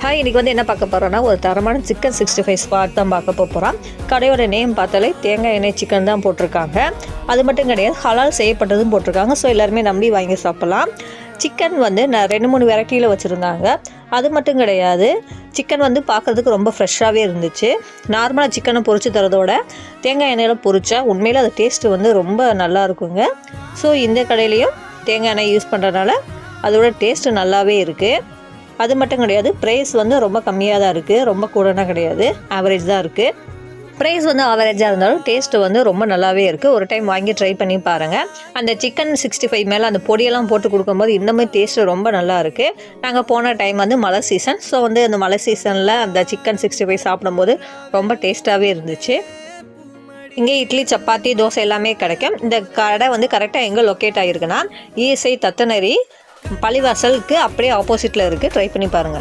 Hi, இன்றைக்கி வந்து என்ன பார்க்க போகிறோன்னா ஒரு தரமான சிக்கன் 65 ஸ்பாட் தான் பார்க்க போகிறோம். கடையோட நேம் பார்த்தாலே தேங்காய் எண்ணெய் சிக்கன் தான் போட்டிருக்காங்க. அது மட்டும் கிடையாது, ஹலால் செய்யப்பட்டதும் போட்டிருக்காங்க. ஸோ எல்லாருமே நம்பி வாங்கி சாப்பிட்லாம். சிக்கன் வந்து நான் 2-3 வெரைட்டியில் வச்சுருந்தாங்க. அது மட்டும் கிடையாது, சிக்கன் வந்து பார்க்குறதுக்கு ரொம்ப ஃப்ரெஷ்ஷாகவே இருந்துச்சு. நார்மலாக சிக்கனை பொரிச்சு தரதோட தேங்காய் எண்ணெயில் பொரிச்சா உண்மையில் அது டேஸ்ட்டு வந்து ரொம்ப நல்லா இருக்குங்க. ஸோ இந்த கடையிலையும் தேங்காய் எண்ணெய் யூஸ் பண்ணுறதுனால அதோட டேஸ்ட்டு நல்லாவே இருக்குது. அது மட்டும் கிடையாது, ப்ரைஸ் வந்து ரொம்ப கம்மியாக தான் இருக்குது, ரொம்ப கூடனா கிடையாது, ஆவரேஜ் தான் இருக்குது. ப்ரைஸ் வந்து ஆவரேஜாக இருந்தாலும் டேஸ்ட்டு வந்து ரொம்ப நல்லாவே இருக்குது. ஒரு டைம் வாங்கி ட்ரை பண்ணி பாருங்கள். அந்த சிக்கன் 65 மேலே அந்த பொடியெல்லாம் போட்டு கொடுக்கும்போது இன்னுமே டேஸ்ட்டு ரொம்ப நல்லா இருக்குது. நாங்கள் போன டைம் வந்து மழை சீசன். ஸோ வந்து அந்த மழை சீசனில் அந்த சிக்கன் 65 சாப்பிடும்போது ரொம்ப டேஸ்ட்டாகவே இருந்துச்சு. இங்கே இட்லி, சப்பாத்தி, தோசை எல்லாமே கிடைக்கும். இந்த கடை வந்து கரெக்டாக எங்கே லொக்கேட் ஆகிருக்குன்னா ESI தத்தனரி பள்ளிவாசலுக்கு அப்படியே ஆப்போசிட்டில் இருக்குது. ட்ரை பண்ணி பாருங்கள்.